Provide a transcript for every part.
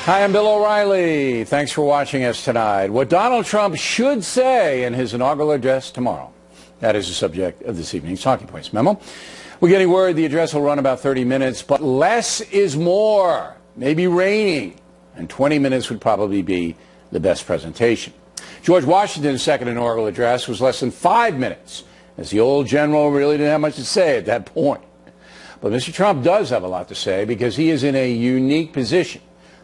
Hi, I'm Bill O'Reilly. Thanks for watching us tonight. What Donald Trump should say in his inaugural address tomorrow. That is the subject of this evening's Talking Points memo. We're getting word the address will run about 30 minutes, but less is more. Maybe raining, and 20 minutes would probably be the best presentation. George Washington's second inaugural address was less than 5 minutes, as the old general really didn't have much to say at that point. But Mr. Trump does have a lot to say because he is in a unique position.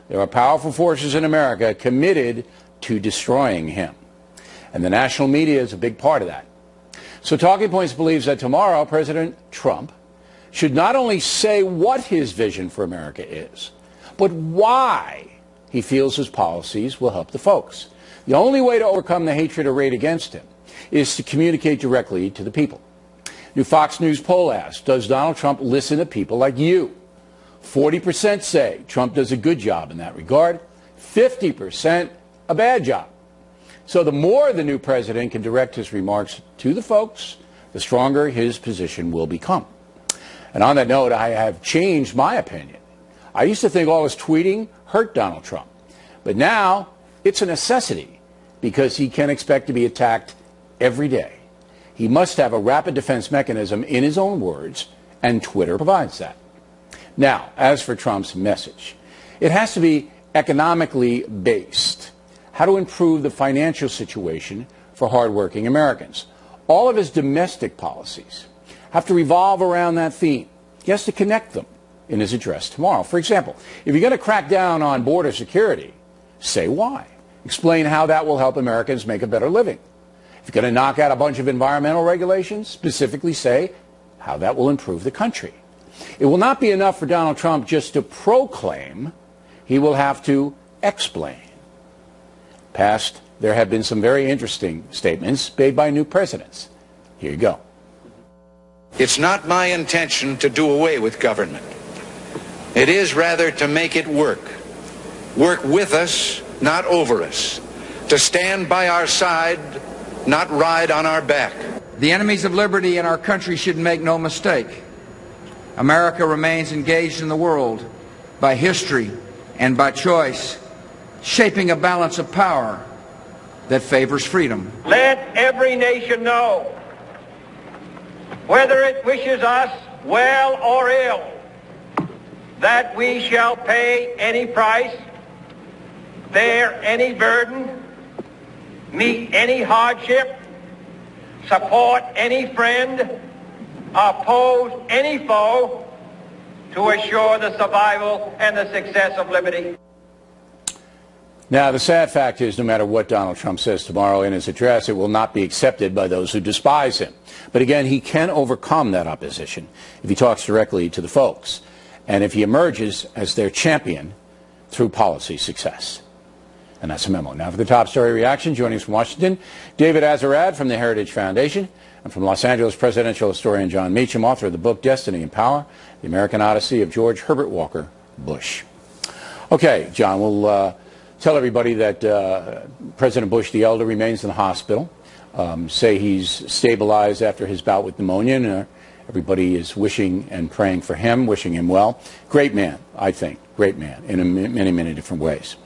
There are powerful forces in America committed to destroying him. And the national media is a big part of that. So Talking Points believes that tomorrow President Trump should not only say what his vision for America is, but why he feels his policies will help the folks. The only way to overcome the hatred arrayed against him is to communicate directly to the people. New Fox News poll asks, does Donald Trump listen to people like you? 40% say Trump does a good job in that regard, 50% a bad job. So the more the new president can direct his remarks to the folks, the stronger his position will become. And on that note, I have changed my opinion. I used to think all his tweeting hurt Donald Trump, but now it's a necessity because he can expect to be attacked every day. He must have a rapid defense mechanism in his own words, and Twitter provides that. Now, as for Trump's message, it has to be economically based. How to improve the financial situation for hardworking Americans. All of his domestic policies have to revolve around that theme. He has to connect them in his address tomorrow. For example, if you're going to crack down on border security, say why. Explain how that will help Americans make a better living. If you're going to knock out a bunch of environmental regulations, specifically say how that will improve the country. It will not be enough for Donald Trump just to proclaim. He will have to explain. Past, there have been some very interesting statements made by new presidents. Here you go. It's not my intention to do away with government. It is rather to make it work. Work with us, not over us. To stand by our side, not ride on our back. The enemies of liberty in our country should make no mistake. America remains engaged in the world by history and by choice, shaping a balance of power that favors freedom. Let every nation know, whether it wishes us well or ill, that we shall pay any price, bear any burden, meet any hardship, support any friend, oppose any foe, to assure the survival and the success of liberty. Now, the sad fact is, no matter what Donald Trump says tomorrow in his address, it will not be accepted by those who despise him. But again, he can overcome that opposition if he talks directly to the folks, and if he emerges as their champion through policy success. And that's a memo. Now for the top story reaction, joining us from Washington, David Azarad from the Heritage Foundation, and from Los Angeles, presidential historian John Meacham, author of the book Destiny and Power, The American Odyssey of George Herbert Walker Bush. Okay, John, we'll tell everybody that President Bush the elder remains in the hospital. Say he's stabilized after his bout with pneumonia, and everybody is wishing and praying for him, wishing him well. Great man, I think. Great man in many, many different ways.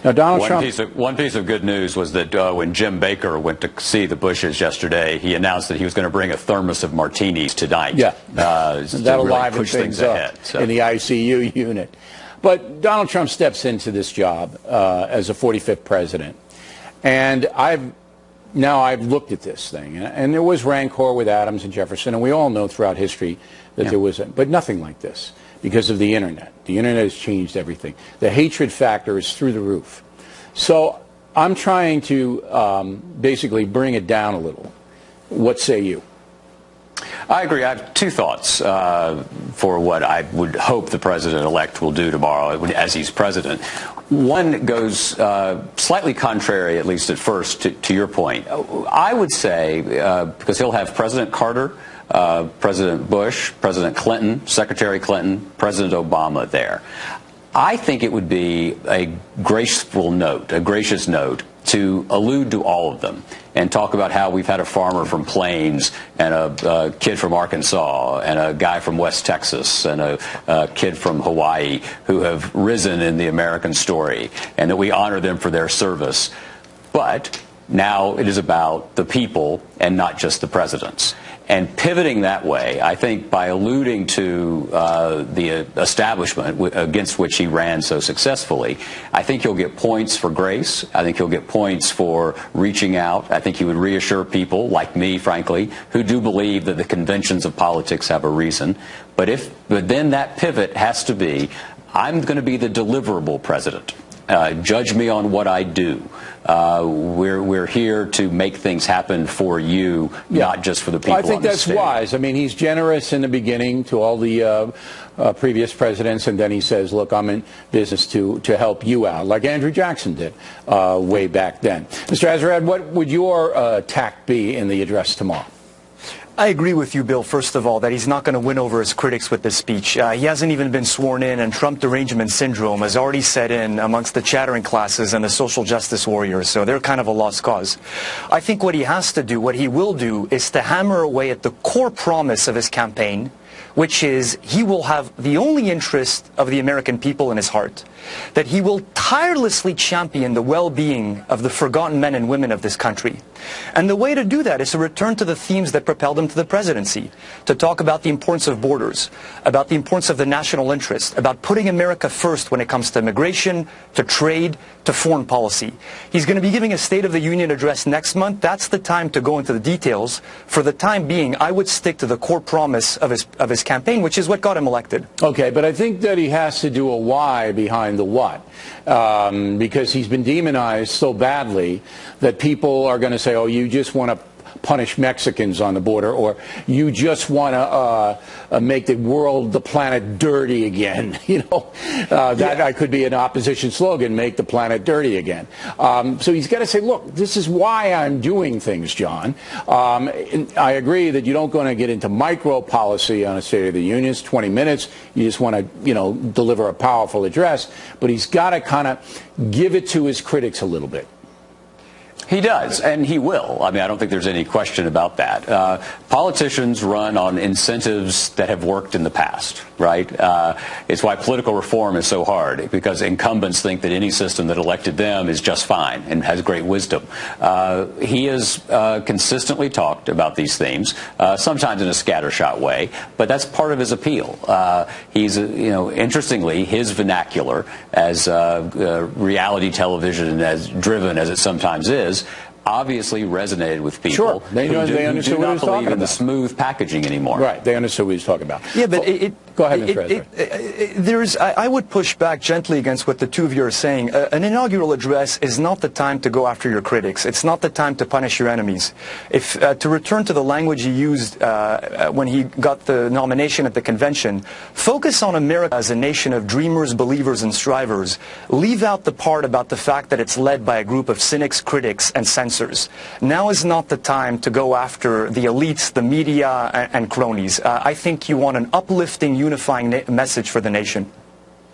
Now, Donald Trump... One piece of good news was that when Jim Baker went to see the Bushes yesterday, he announced that he was going to bring a thermos of martinis tonight. Yeah, that'll liven things up in the ICU unit. But Donald Trump steps into this job as a 45th president, and I've looked at this thing, and there was rancor with Adams and Jefferson, and we all know throughout history that there was, but nothing like this because of the internet. The internet has changed everything. The hatred factor is through the roof. So I'm trying to basically bring it down a little. What say you? I agree. I have two thoughts for what I would hope the president-elect will do tomorrow as he's president. One goes slightly contrary, at least at first, to your point. I would say, because he'll have President Carter, President Bush, President Clinton, Secretary Clinton, President Obama there. I think it would be a graceful note, a gracious note, to allude to all of them and talk about how we've had a farmer from Plains and a kid from Arkansas and a guy from West Texas and a kid from Hawaii who have risen in the American story, and that we honor them for their service. But now it is about the people and not just the presidents. And pivoting that way, I think by alluding to the establishment against which he ran so successfully, I think he'll get points for grace. I think he'll get points for reaching out. I think he would reassure people like me, frankly, who do believe that the conventions of politics have a reason. But then that pivot has to be, I'm going to be the deliverable president. Judge me on what I do. We're here to make things happen for you, not just for the people. I think that's wise. I mean, he's generous in the beginning to all the previous presidents, and then he says, look, I'm in business to help you out, like Andrew Jackson did way back then. Mr. Azarad, what would your tack be in the address tomorrow? I agree with you, Bill, first of all, that he's not going to win over his critics with this speech. He hasn't even been sworn in, and Trump derangement syndrome has already set in amongst the chattering classes and the social justice warriors, so they're kind of a lost cause. I think what he has to do, what he will do, is to hammer away at the core promise of his campaign, which is he will have the only interest of the American people in his heart, that he will tirelessly champion the well-being of the forgotten men and women of this country. And the way to do that is to return to the themes that propelled him to the presidency, to talk about the importance of borders, about the importance of the national interest, about putting America first when it comes to immigration, to trade, to foreign policy. He's going to be giving a State of the Union address next month. That's the time to go into the details. For the time being, I would stick to the core promise of his campaign, which is what got him elected. Okay, but I think that he has to do a why behind the what, because he's been demonized so badly that people are going to say, oh, you just want to punish Mexicans on the border, or you just want to make the world, the planet dirty again. You know, that could be an opposition slogan, make the planet dirty again. So he's got to say, look, this is why I'm doing things, John. I agree that you don't going to get into micro policy on a State of the Union. It's 20 minutes. You just want to, you know, deliver a powerful address. But he's got to kind of give it to his critics a little bit. He does, and he will. I mean, I don't think there's any question about that. Politicians run on incentives that have worked in the past, right? It's why political reform is so hard, because incumbents think that any system that elected them is just fine and has great wisdom. He has consistently talked about these themes, sometimes in a scattershot way, but that's part of his appeal. He's, you know, interestingly, his vernacular, as reality television, as driven as it sometimes is, obviously resonated with people. Sure. They understood what he was talking about. Who do not believe in the smooth packaging anymore. Right. They understood what he was talking about. Yeah, but go ahead, Mr. I would push back gently against what the two of you are saying. An inaugural address is not the time to go after your critics. It's not the time to punish your enemies. If to return to the language he used when he got the nomination at the convention, focus on America as a nation of dreamers, believers, and strivers. Leave out the part about the fact that it's led by a group of cynics, critics, and censors. Now is not the time to go after the elites, the media, and cronies. I think you want an uplifting, unifying message for the nation.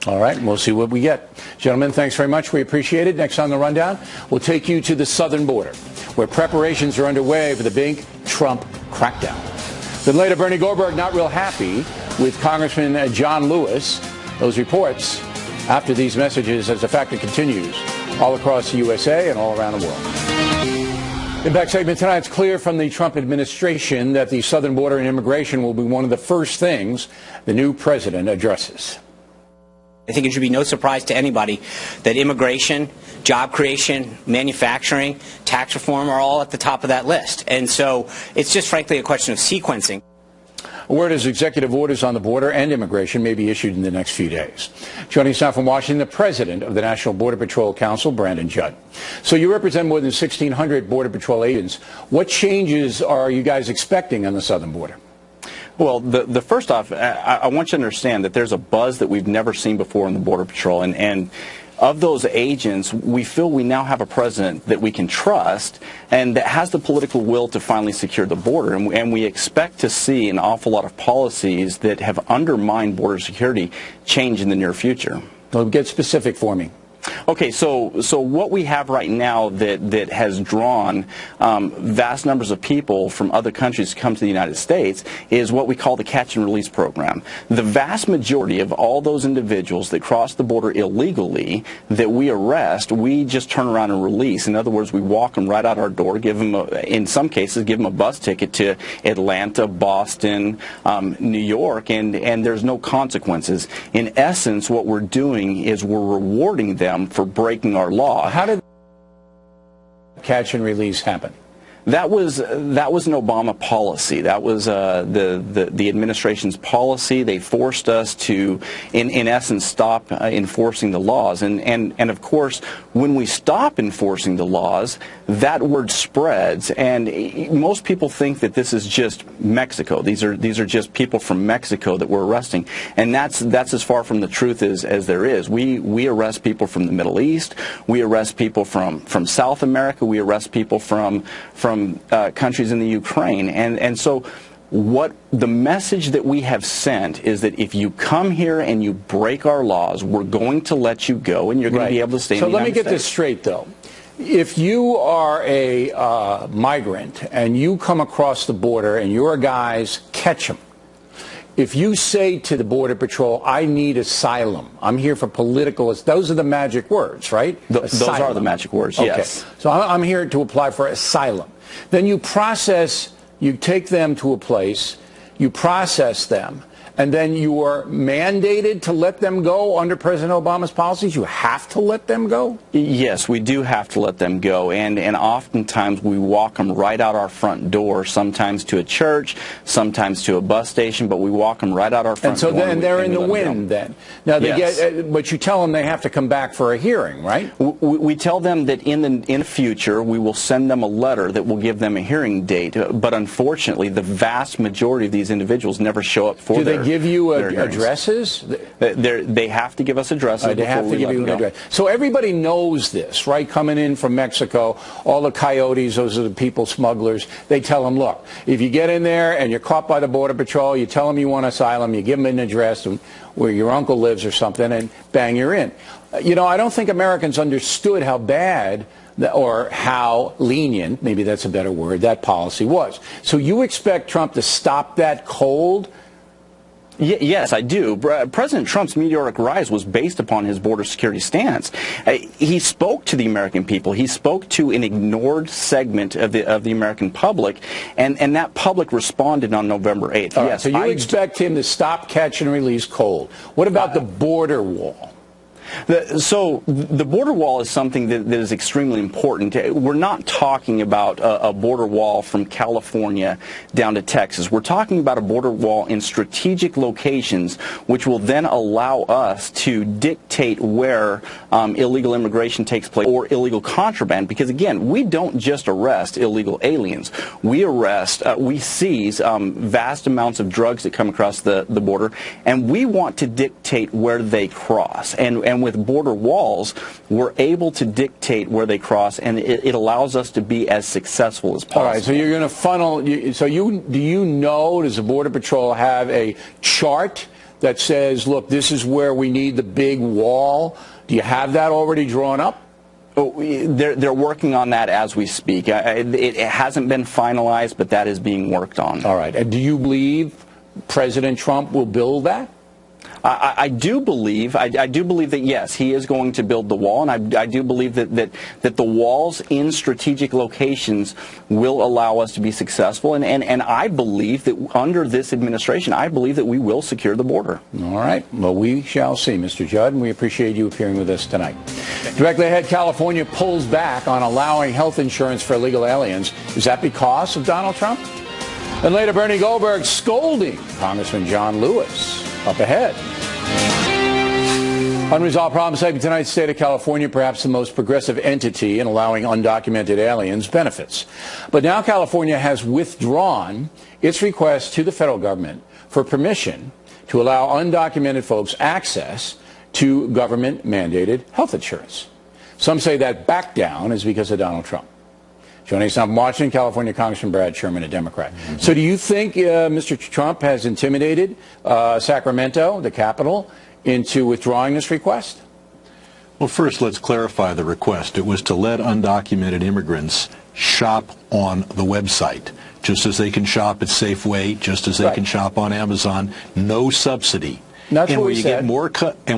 All right, we'll see what we get. Gentlemen, thanks very much. We appreciate it. Next on the Rundown, we'll take you to the southern border, where preparations are underway for the big Trump crackdown. Then later, Bernie Goldberg not real happy with Congressman John Lewis. Those reports after these messages as the factor continues all across the USA and all around the world. Impact segment tonight. It's clear from the Trump administration that the southern border and immigration will be one of the first things the new president addresses. I think it should be no surprise to anybody that immigration, job creation, manufacturing, tax reform are all at the top of that list. And so it's just frankly a question of sequencing. A word is executive orders on the border and immigration may be issued in the next few days. Joining us now from Washington, the president of the National Border Patrol Council, Brandon Judd. So you represent more than 1,600 Border Patrol agents. What changes are you guys expecting on the southern border? Well, the first off, I want you to understand that there's a buzz that we've never seen before in the Border Patrol. And of those agents, we feel we now have a president that we can trust and that has the political will to finally secure the border. And we expect to see an awful lot of policies that have undermined border security change in the near future. Well, get specific for me. Okay, so what we have right now that has drawn vast numbers of people from other countries to come to the United States is what we call the catch and release program. The vast majority of all those individuals that cross the border illegally that we arrest, we just turn around and release. In other words, we walk them right out our door, give them, in some cases, give them a bus ticket to Atlanta, Boston, New York, and there's no consequences. In essence, what we're doing is we're rewarding them for breaking our law. How did catch and release happen? That was an Obama policy. That was the administration's policy. They forced us to, in essence, stop enforcing the laws. And of course, when we stop enforcing the laws, that word spreads. And most people think that this is just Mexico. These are just people from Mexico that we're arresting. And that's as far from the truth as there is. We arrest people from the Middle East. We arrest people from South America. We arrest people from countries in the Ukraine. And so what the message that we have sent is that if you come here and you break our laws, we're going to let you go and you're going to be able to stay in the United States. So let me get this straight, though. If you are a migrant and you come across the border and your guys catch them, if you say to the Border Patrol, I need asylum, I'm here for political, those are the magic words, right? Those are the magic words, yes. Okay. So I'm here to apply for asylum. Then you take them to a place, you process them, and then you are mandated to let them go under President Obama's policies? You have to let them go? Yes, we do have to let them go, and oftentimes we walk them right out our front door, sometimes to a church, sometimes to a bus station, but we walk them right out our front door. And so then they're in the wind then. Now they get, but you tell them they have to come back for a hearing, right? We tell them that in the future we will send them a letter that will give them a hearing date, but unfortunately the vast majority of these individuals never show up for their give you addresses? They have to give us addresses. They have to give you an address. So everybody knows this, right? Coming in from Mexico, all the coyotes, those are the people smugglers, they tell them, look, if you get in there and you're caught by the Border Patrol, you tell them you want asylum, you give them an address where your uncle lives or something, and bang, you're in. You know, I don't think Americans understood how bad or how lenient, maybe that's a better word, that policy was. So you expect Trump to stop that cold? Yes, I do. President Trump's meteoric rise was based upon his border security stance. He spoke to the American people. He spoke to an ignored segment of the American public, and that public responded on November 8th. All right, so you expect him to stop, catch, and release cold. What about the border wall? So the border wall is something that is extremely important. We're not talking about a border wall from California down to Texas. We're talking about a border wall in strategic locations, which will then allow us to dictate where illegal immigration takes place or illegal contraband. Because again, we don't just arrest illegal aliens. We seize vast amounts of drugs that come across the border, and we want to dictate where they cross. And with border walls, we're able to dictate where they cross, and it allows us to be as successful as possible. All right, so you're going to funnel. Do you know, does the Border Patrol have a chart that says, look, this is where we need the big wall? Do you have that already drawn up? They're working on that as we speak. It hasn't been finalized, but that is being worked on. All right, and do you believe President Trump will build that? I do believe that yes, he is going to build the wall, and I do believe that the walls in strategic locations will allow us to be successful, and I believe that under this administration, I believe that we will secure the border. All right. Well, we shall see, Mr. Judd, and we appreciate you appearing with us tonight. Directly ahead, California pulls back on allowing health insurance for illegal aliens. Is that because of Donald Trump? And later, Bernie Goldberg scolding Congressman John Lewis. Up ahead. Unresolved problems saving tonight's state of California, perhaps the most progressive entity in allowing undocumented aliens benefits. But now California has withdrawn its request to the federal government for permission to allow undocumented folks access to government-mandated health insurance. Some say that back down is because of Donald Trump. Joining us now from Washington, California, Congressman Brad Sherman, a Democrat. So do you think Mr. Trump has intimidated Sacramento, the capital, into withdrawing this request? Well, first, let's clarify the request. It was to let undocumented immigrants shop on the website, just as they can shop at Safeway, just as they can shop on Amazon. No subsidy. That's and what when we you said.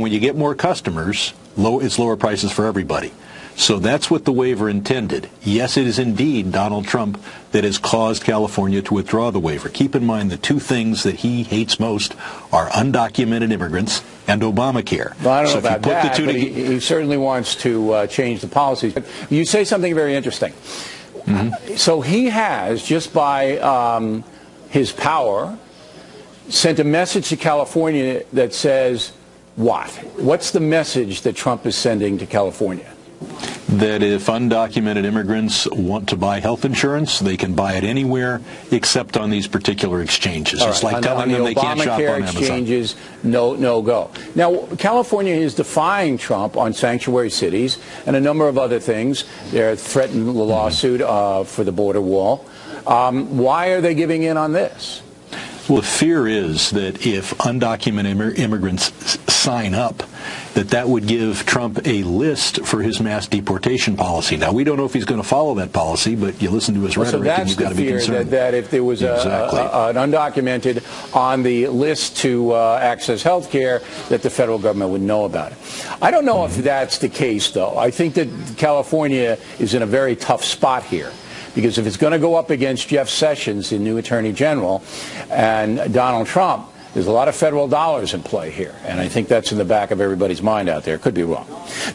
when you get more customers, it's lower prices for everybody. So that's what the waiver intended. Yes, it is indeed Donald Trump that has caused California to withdraw the waiver. Keep in mind the two things that he hates most are undocumented immigrants and Obamacare. Well, I don't know So about that, but he certainly wants to change the policies. You say something very interesting. So he has, just by his power, sent a message to California that says what? What's the message that Trump is sending to California? That if undocumented immigrants want to buy health insurance, they can buy it anywhere except on these particular exchanges. It's like telling them they can't shop on Amazon. Exchanges, no go. Now, California is defying Trump on sanctuary cities and a number of other things. They're threatening a lawsuit for the border wall. Why are they giving in on this? Well, the fear is that if undocumented immigrants sign up, that would give Trump a list for his mass deportation policy. Now, we don't know if he's going to follow that policy, but you listen to his rhetoric and you've got to be concerned. That if there was an undocumented on the list to access health care, that the federal government would know about it. I don't know if that's the case, though. I think that California is in a very tough spot here. Because if it's going to go up against Jeff Sessions, the new Attorney General, and Donald Trump, there's a lot of federal dollars in play here. And I think that's in the back of everybody's mind out there. Could be wrong.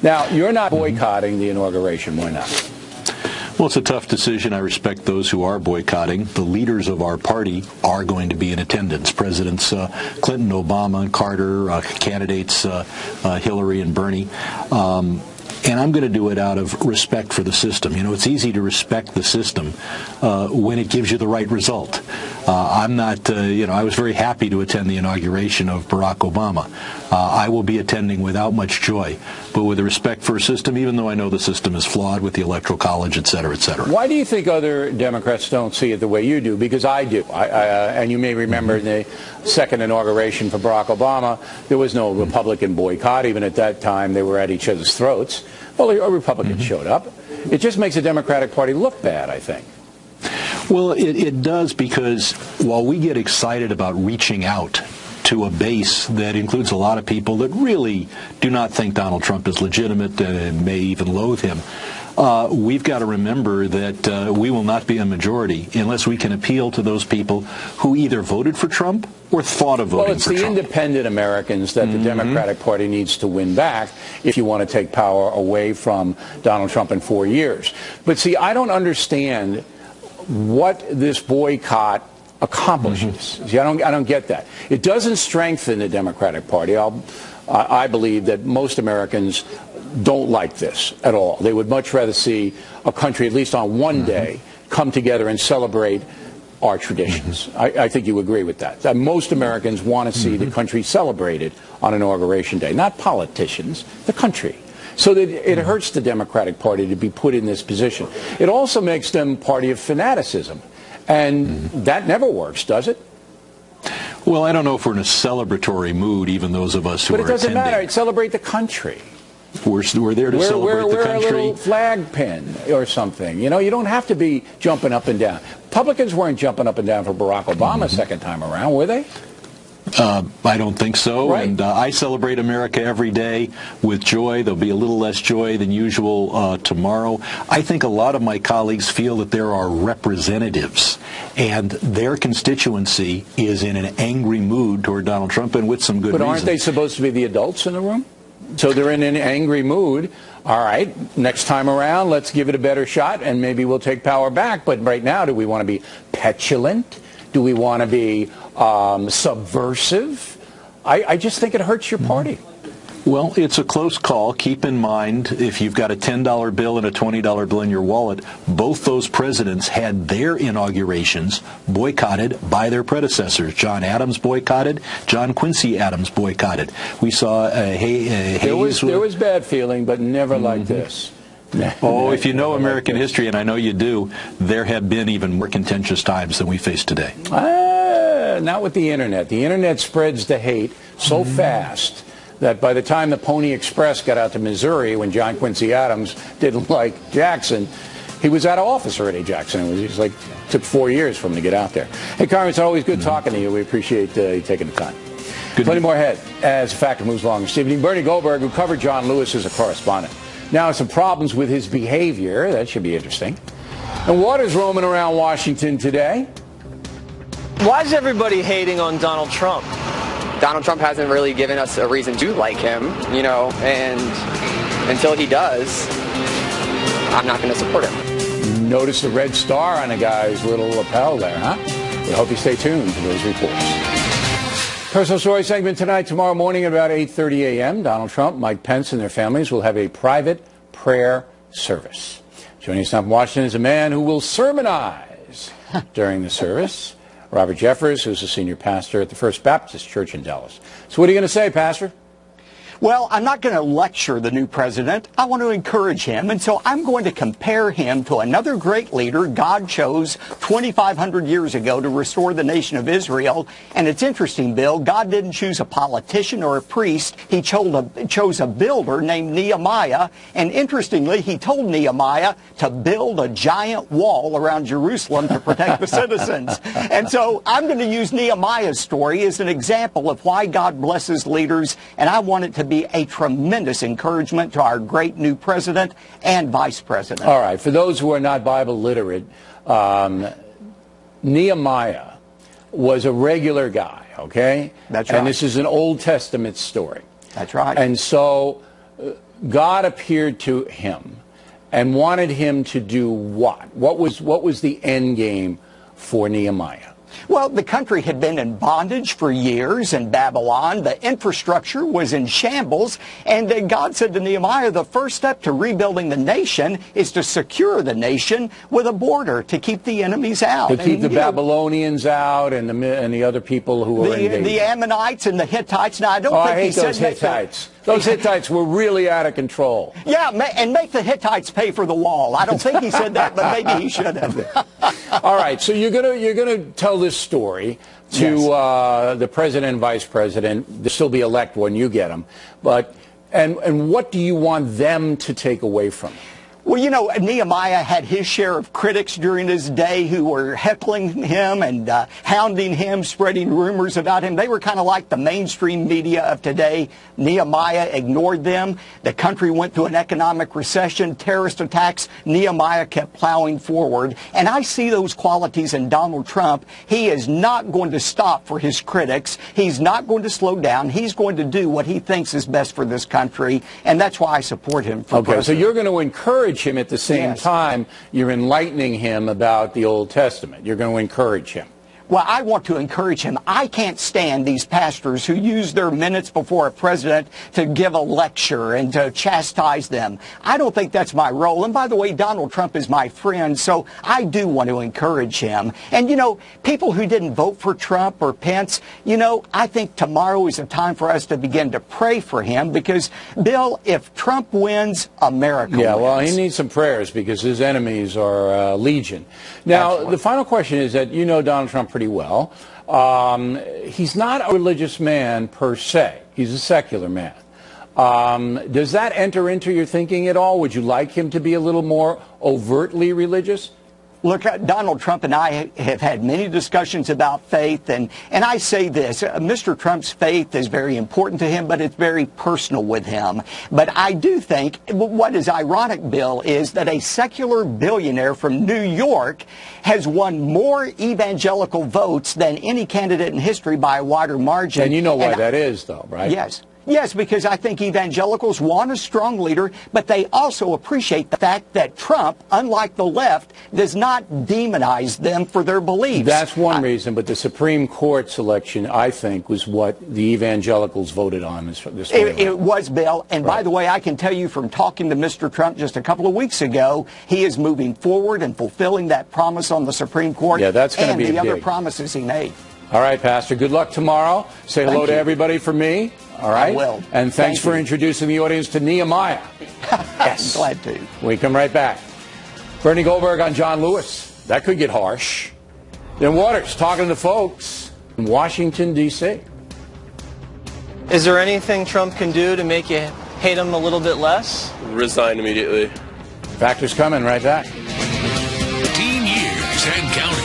Now, you're not boycotting the inauguration. Why not? Well, it's a tough decision. I respect those who are boycotting. The leaders of our party are going to be in attendance. Presidents Clinton, Obama, and Carter, candidates Hillary and Bernie. And I'm going to do it out of respect for the system. You know, it's easy to respect the system when it gives you the right result. I'm not, I was very happy to attend the inauguration of Barack Obama. I will be attending without much joy, but with a respect for a system, even though I know the system is flawed with the Electoral College, et cetera, et cetera. Why do you think other Democrats don't see it the way you do? Because I do. And you may remember in the second inauguration for Barack Obama, there was no Republican boycott. Even at that time, they were at each other's throats. Well, a Republican showed up. It just makes the Democratic Party look bad, I think. Well, it does, because while we get excited about reaching out to a base that includes a lot of people that really do not think Donald Trump is legitimate and may even loathe him, we've got to remember that we will not be a majority unless we can appeal to those people who either voted for Trump or thought of voting for Trump. Well, it's the independent Americans that the Democratic Party needs to win back if you want to take power away from Donald Trump in 4 years. But see, I don't understand what this boycott accomplishes. See, I don't get that. It doesn't strengthen the Democratic Party. I believe that most Americans don't like this at all. They would much rather see a country, at least on one day, come together and celebrate our traditions. I think you agree with that. Most Americans want to see the country celebrated on Inauguration Day, not politicians, the country. So that it hurts the Democratic Party to be put in this position. It also makes them a party of fanaticism. And that never works, does it? Well, I don't know if we're in a celebratory mood, even those of us who are attending. But it doesn't matter. Celebrate the country. We're there to celebrate the country. Wear a little flag pin or something. You know, you don't have to be jumping up and down. Republicans weren't jumping up and down for Barack Obama second time around, were they? I don't think so. Right. And I celebrate America every day with joy. There'll be a little less joy than usual tomorrow. I think a lot of my colleagues feel that there are representatives, and their constituency is in an angry mood toward Donald Trump, and with some good reason. But aren't they supposed to be the adults in the room? So they're in an angry mood. All right, next time around, let's give it a better shot, and maybe we'll take power back. But right now, do we want to be petulant? Do we want to be subversive? I just think it hurts your party. Well, it's a close call. Keep in mind, if you've got a $10 bill and a $20 bill in your wallet, both those presidents had their inaugurations boycotted by their predecessors. John Adams boycotted. John Quincy Adams boycotted. We saw Hayes. There was bad feeling, but never like this. Oh, if you know American history, and I know you do, there have been even more contentious times than we face today. Not with the Internet. The Internet spreads the hate so fast that by the time the Pony Express got out to Missouri, when John Quincy Adams didn't like Jackson, he was out of office already, Jackson. It was like, took 4 years for him to get out there. Hey, Carmen, it's always good talking to you. We appreciate you taking the time. Plenty more ahead as the Factor moves along this evening. Bernie Goldberg, who covered John Lewis, as a correspondent. Now, some problems with his behavior. That should be interesting. And what is roaming around Washington today? Why is everybody hating on Donald Trump? Donald Trump hasn't really given us a reason to like him, you know, and until he does, I'm not going to support him. Notice the red star on a guy's little lapel there, huh? We hope you stay tuned to those reports. Personal Story segment tonight. Tomorrow morning at about 8:30 a.m., Donald Trump, Mike Pence, and their families will have a private prayer service. Joining us now from Washington is a man who will sermonize during the service. Robert Jeffers, who's a senior pastor at the First Baptist Church in Dallas. So what are you going to say, Pastor? Well, I'm not going to lecture the new president. I want to encourage him, and so I'm going to compare him to another great leader God chose 2,500 years ago to restore the nation of Israel. And it's interesting, Bill, God didn't choose a politician or a priest. He chose a builder named Nehemiah. And interestingly, he told Nehemiah to build a giant wall around Jerusalem to protect the citizens. And so I'm going to use Nehemiah's story as an example of why God blesses leaders, and I want it to be a tremendous encouragement to our great new president and vice president. All right. For those who are not Bible literate, Nehemiah was a regular guy, okay? That's right. And this is an Old Testament story. That's right. And so God appeared to him and wanted him to do what? What was the end game for Nehemiah? Well, the country had been in bondage for years in Babylon. The infrastructure was in shambles. And God said to Nehemiah, the first step to rebuilding the nation is to secure the nation with a border to keep the enemies out. To keep the Babylonians out and the other people who were invading. The Ammonites and the Hittites. Now, I don't think he said those Hittites. Those Hittites were really out of control. Yeah, and make the Hittites pay for the wall. I don't think he said that, but maybe he should have. All right, so you're gonna tell this story to the president and vice president. They'll still be elect when you get them, but and what do you want them to take away from it? Well, you know, Nehemiah had his share of critics during his day who were heckling him and hounding him, spreading rumors about him. They were kind of like the mainstream media of today. Nehemiah ignored them. The country went through an economic recession, terrorist attacks. Nehemiah kept plowing forward. And I see those qualities in Donald Trump. He is not going to stop for his critics. He's not going to slow down. He's going to do what he thinks is best for this country. And that's why I support him for president. So you're going to encourage him at the same time you're enlightening him about the Old Testament. You're going to encourage him. Well, I want to encourage him. I can't stand these pastors who use their minutes before a president to give a lecture and to chastise them. I don't think that's my role. And by the way, Donald Trump is my friend, so I do want to encourage him. And, you know, people who didn't vote for Trump or Pence, you know, I think tomorrow is a time for us to begin to pray for him because, Bill, if Trump wins, America wins. Yeah, well, he needs some prayers because his enemies are legion. Now, the final question is that you know Donald Trump pretty well. He's not a religious man per se. He's a secular man. Does that enter into your thinking at all? Would you like him to be a little more overtly religious? Look, Donald Trump and I have had many discussions about faith, and I say this, Mr. Trump's faith is very important to him, but it's very personal with him. But I do think what is ironic, Bill, is that a secular billionaire from New York has won more evangelical votes than any candidate in history by a wider margin. And you know why that is, though, right? Yes. Yes, because I think evangelicals want a strong leader, but they also appreciate the fact that Trump, unlike the left, does not demonize them for their beliefs. That's one reason, but the Supreme Court selection, I think, was what the evangelicals voted on this way. It was, Bill. And by the way, I can tell you from talking to Mr. Trump just a couple of weeks ago, he is moving forward and fulfilling that promise on the Supreme Court. Yeah, that's going to be the other promises he made. All right, Pastor. Good luck tomorrow. Say hello to everybody from me. All right? I will. And thanks for introducing the audience to Nehemiah. Yes. Glad to. We come right back. Bernie Goldberg on John Lewis. That could get harsh. Then Waters talking to folks in Washington, D.C. Is there anything Trump can do to make you hate him a little bit less? Resign immediately. Factors coming right back. 15 years and counting.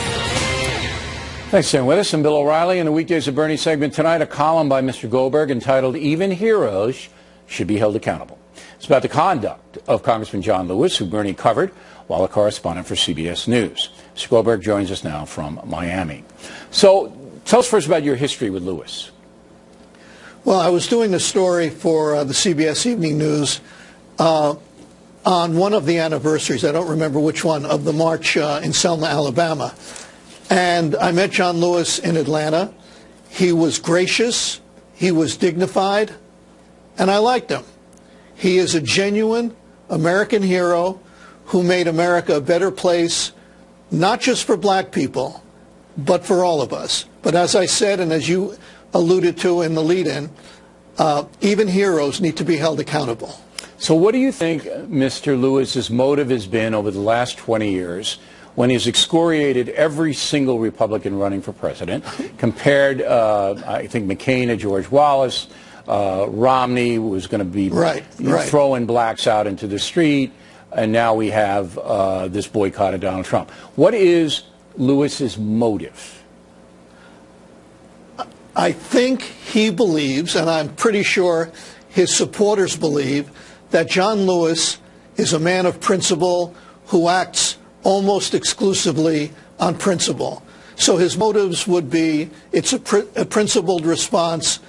Thanks for staying with us. I'm Bill O'Reilly. In the Weekdays of Bernie segment tonight, a column by Mr. Goldberg entitled "Even Heroes Should Be Held Accountable." It's about the conduct of Congressman John Lewis, who Bernie covered while a correspondent for CBS News. Mr. Goldberg joins us now from Miami. So tell us first about your history with Lewis. Well, I was doing a story for the CBS Evening News on one of the anniversaries, I don't remember which one, of the march in Selma, Alabama. And I met John Lewis in Atlanta. He was gracious, he was dignified, and I liked him. He is a genuine American hero who made America a better place, not just for black people, but for all of us. But as I said, and as you alluded to in the lead-in, even heroes need to be held accountable. So what do you think Mr. Lewis's motive has been over the last 20 years when he's excoriated every single Republican running for president, compared, I think, McCain to George Wallace, Romney was going to be throwing blacks out into the street, and now we have this boycott of Donald Trump. What is Lewis's motive? I think he believes, and I'm pretty sure his supporters believe, that John Lewis is a man of principle who acts almost exclusively on principle. So his motives would be, it's a principled response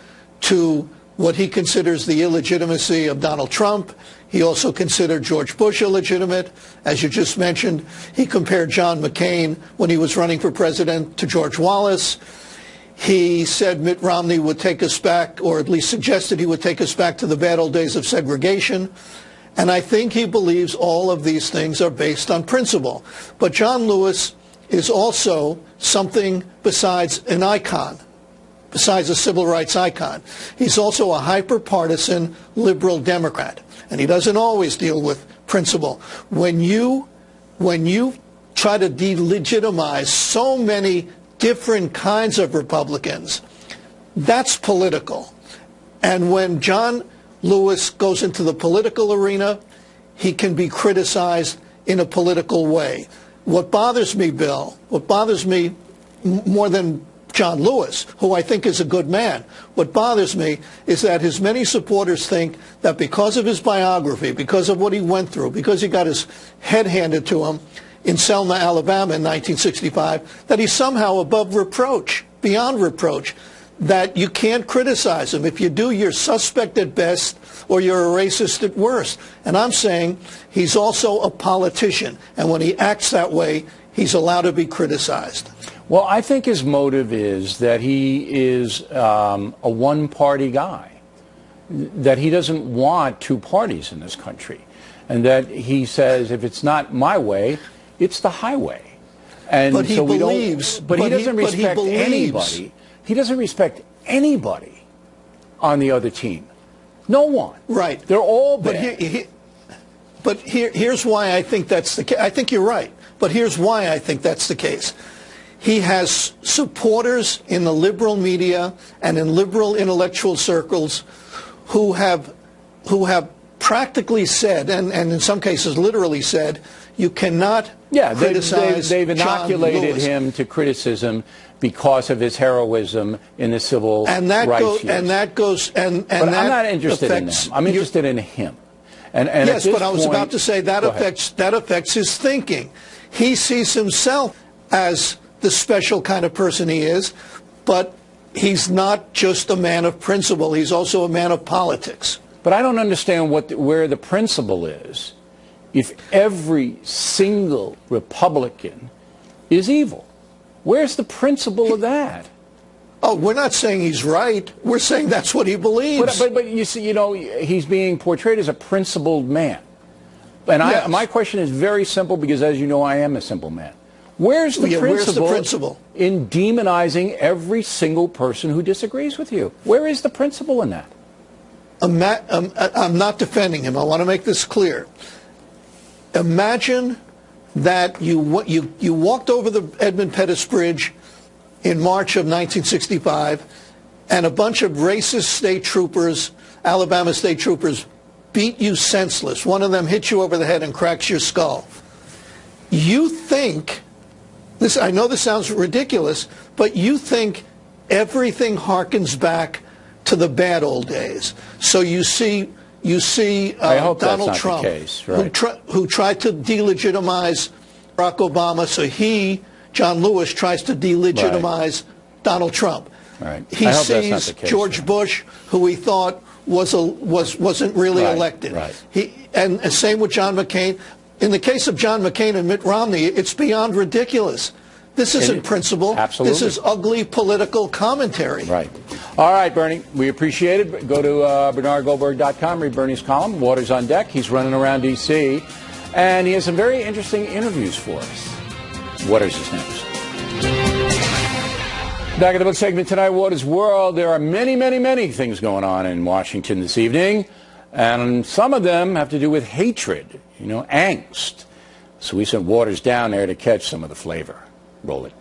to what he considers the illegitimacy of Donald Trump. He also considered George Bush illegitimate. As you just mentioned, he compared John McCain, when he was running for president, to George Wallace. He said Mitt Romney would take us back, or at least suggested he would take us back to the bad old days of segregation. And I think he believes all of these things are based on principle. But John Lewis is also something besides an icon, besides a civil rights icon. He's also a hyper-partisan liberal Democrat, and he doesn't always deal with principle. When you try to delegitimize so many different kinds of Republicans, that's political. And when John Lewis goes into the political arena, he can be criticized in a political way. What bothers me, Bill, what bothers me more than John Lewis, who I think is a good man, what bothers me is that his many supporters think that because of his biography, because of what he went through, because he got his head handed to him in Selma, Alabama in 1965, that he's somehow above reproach, beyond reproach, that you can't criticize him. If you do, you're suspect at best, or you're a racist at worst. And I'm saying he's also a politician, and when he acts that way, he's allowed to be criticized. Well, I think his motive is that he is a one-party guy, that he doesn't want two parties in this country, and that he says, if it's not my way, it's the highway. And but he so believes, but he doesn't respect anybody. He doesn't respect anybody on the other team. No one. Right. They're all bad. But here's why I think that's the case. I think you're right. But here's why I think that's the case. He has supporters in the liberal media and in liberal intellectual circles who have practically said, and in some cases literally said, you cannot criticize they've inoculated him to criticism because of his heroism in the civil rights years. But I'm not interested in them. I'm interested in him. And yes, but I was about to say that affects his thinking. He sees himself as the special kind of person he is, but he's not just a man of principle. He's also a man of politics. But I don't understand where the principle is if every single Republican is evil. Where's the principle of that? Oh, we're not saying he's right. We're saying that's what he believes. But you see, he's being portrayed as a principled man. And yes. My question is very simple, because as you know, I am a simple man. Where's the principle in demonizing every single person who disagrees with you? Where is the principle in that? I'm not defending him. I want to make this clear. Imagine that you walked over the Edmund Pettus Bridge in March of 1965, and a bunch of racist state troopers, Alabama state troopers, beat you senseless. One of them hits you over the head and cracks your skull. You think, this, I know this sounds ridiculous, but you think everything harkens back to the bad old days. So you see Donald Trump, case, right, who tried to delegitimize Barack Obama, so John Lewis, tries to delegitimize Donald Trump. Right. He sees George Bush, who he thought wasn't really elected. Right. And same with John McCain. In the case of John McCain and Mitt Romney, it's beyond ridiculous. This isn't principle. Absolutely. This is ugly political commentary. Right. All right, Bernie, we appreciate it. Go to BernardGoldberg.com, read Bernie's column, Waters on Deck. He's running around D.C., and he has some very interesting interviews for us. Waters is next. Back at the book segment tonight, Waters World. There are many, many, many things going on in Washington this evening, and some of them have to do with hatred, angst. So we sent Waters down there to catch some of the flavor. Roll it.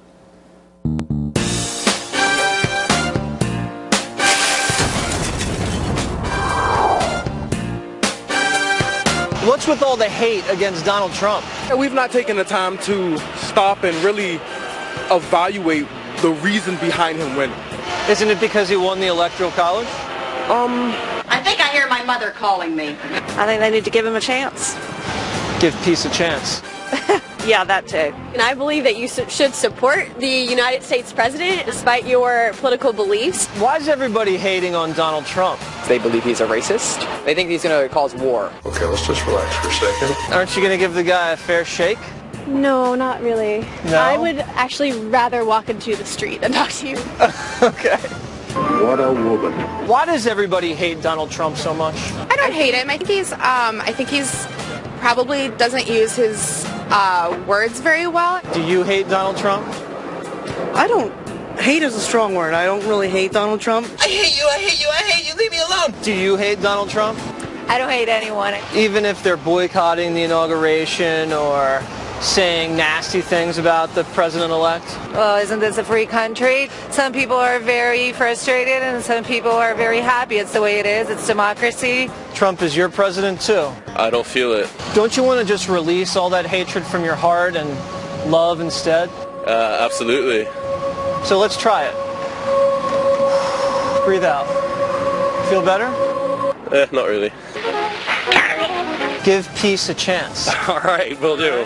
What's with all the hate against Donald Trump? We've not taken the time to stop and really evaluate the reason behind him winning. Isn't it because he won the Electoral College? I think I hear my mother calling me. I think they need to give him a chance. Give peace a chance. Yeah, that too. And I believe that you should support the United States president despite your political beliefs. Why is everybody hating on Donald Trump? They believe he's a racist. They think he's going to cause war. Okay, let's just relax for a second. Aren't you going to give the guy a fair shake? No, not really. No? I would actually rather walk into the street than talk to you. Okay. What a woman. Why does everybody hate Donald Trump so much? I don't hate him. I think he's probably doesn't use his words very well. Do you hate Donald Trump? I don't. Hate is a strong word. I don't really hate Donald Trump. I hate you, I hate you, I hate you. Leave me alone. Do you hate Donald Trump? I don't hate anyone. Even if they're boycotting the inauguration or saying nasty things about the president-elect? Well, isn't this a free country? Some people are very frustrated and some people are very happy. It's the way it is. It's democracy. Trump is your president, too. I don't feel it. Don't you want to just release all that hatred from your heart and love instead? Absolutely. So let's try it. Breathe out. Feel better? Not really. Give peace a chance. All right, will do.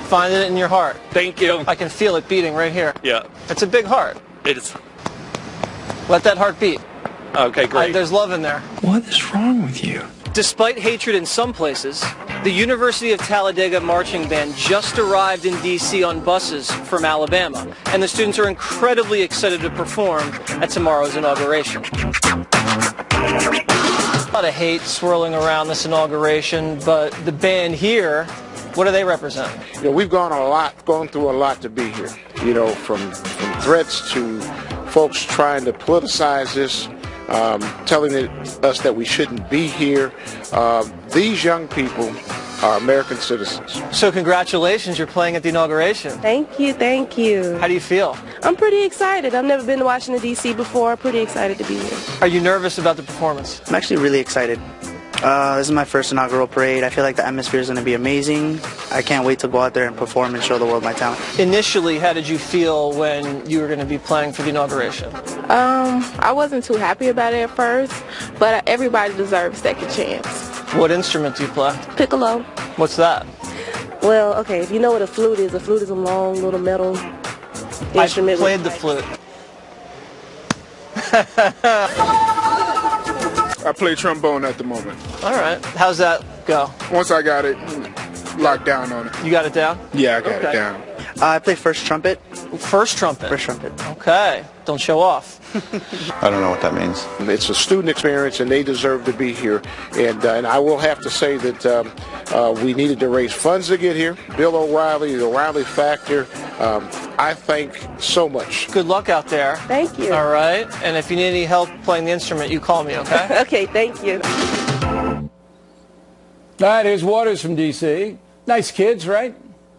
Find it in your heart. Thank you. I can feel it beating right here. Yeah. It's a big heart. It is. Let that heart beat. Okay, great. There's love in there. What is wrong with you? Despite hatred in some places, the University of Talladega marching band just arrived in D.C. on buses from Alabama, and the students are incredibly excited to perform at tomorrow's inauguration. A lot of hate swirling around this inauguration, but the band here, what do they represent? We've gone through a lot to be here. From threats to folks trying to politicize this, telling us that we shouldn't be here. These young people are American citizens. So congratulations, you're playing at the inauguration. Thank you, thank you. How do you feel? I'm pretty excited. I've never been to Washington, D.C. before. Pretty excited to be here. Are you nervous about the performance? I'm actually really excited. This is my first inaugural parade. I feel like the atmosphere is going to be amazing. I can't wait to go out there and perform and show the world my talent. Initially, how did you feel when you were going to be playing for the inauguration? I wasn't too happy about it at first, but everybody deserves a second chance. What instrument do you play? Piccolo. What's that? Well, okay, if you know what a flute is a long little metal instrument. I played the flute. I play trombone at the moment. All right. How's that go? Once I got it locked down on it. You got it down? Yeah, I got it down. I play first trumpet. First trumpet? First trumpet. Okay. Don't show off. I don't know what that means. It's a student experience, and they deserve to be here. And I will have to say that we needed to raise funds to get here. Bill O'Reilly, the O'Reilly Factor, I thank so much. Good luck out there. Thank you. All right. And if you need any help playing the instrument, you call me, okay? Okay, thank you. That is Waters from D.C. Nice kids, right?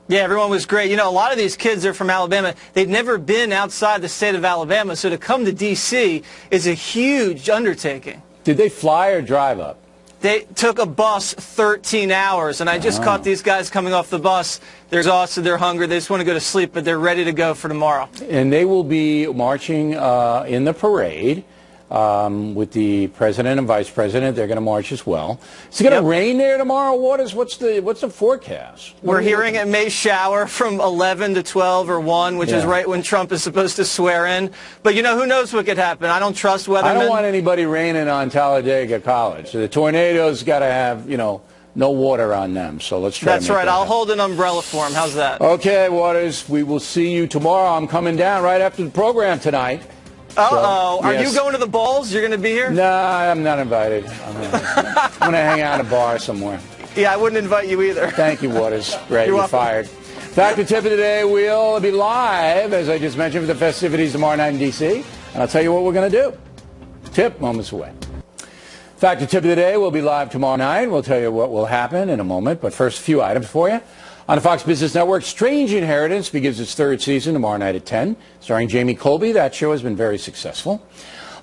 Yeah, everyone was great. You know, a lot of these kids are from Alabama. They've never been outside the state of Alabama, so to come to D.C. is a huge undertaking. Did they fly or drive up? They took a bus 13 hours, and I just caught these guys coming off the bus. They're exhausted, they're hungry, they just want to go to sleep, but they're ready to go for tomorrow. And they will be marching in the parade with the president and vice president. They're going to march as well. Is it going to rain there tomorrow, Waters? What's the forecast? We're hearing it may shower from 11 to 12 or 1, which is right when Trump is supposed to swear in. But, you know, who knows what could happen? I don't trust weathermen. I don't want anybody raining on Talladega College. The tornadoes got to have, you know, no water on them. So let's try to make right. that I'll happen. hold an umbrella for him. How's that? Okay, Waters. We will see you tomorrow. I'm coming down right after the program tonight. Uh-oh. Are you going to the Bulls? You're going to be here? No, I'm not invited. I'm going to hang out at a bar somewhere. Yeah, I wouldn't invite you either. Thank you, Waters. Great, you're fired. Fact or tip of the day, we'll be live, as I just mentioned, for the festivities tomorrow night in D.C. And I'll tell you what we're going to do. Tip, moments away. Fact or tip of the day, we'll be live tomorrow night. We'll tell you what will happen in a moment. But first, a few items for you. On the Fox Business Network, Strange Inheritance begins its third season tomorrow night at 10, starring Jamie Colby. That show has been very successful.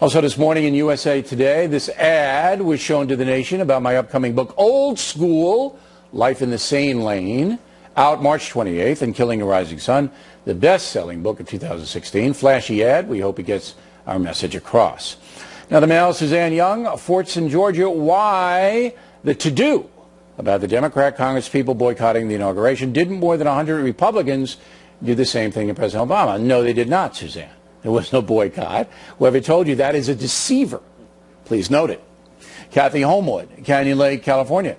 Also this morning in USA Today, this ad was shown to the nation about my upcoming book, Old School, Life in the Sane Lane, out March 28th, and Killing a Rising Sun, the best-selling book of 2016. Flashy ad. We hope it gets our message across. Now, the Mail, Suzanne Young, Fortson, Georgia. Why the to-do about the Democrat Congress people boycotting the inauguration? Didn't more than 100 Republicans do the same thing to President Obama? No, they did not, Suzanne. There was no boycott. Whoever told you that is a deceiver. Please note it. Kathy Homewood, Canyon Lake, California.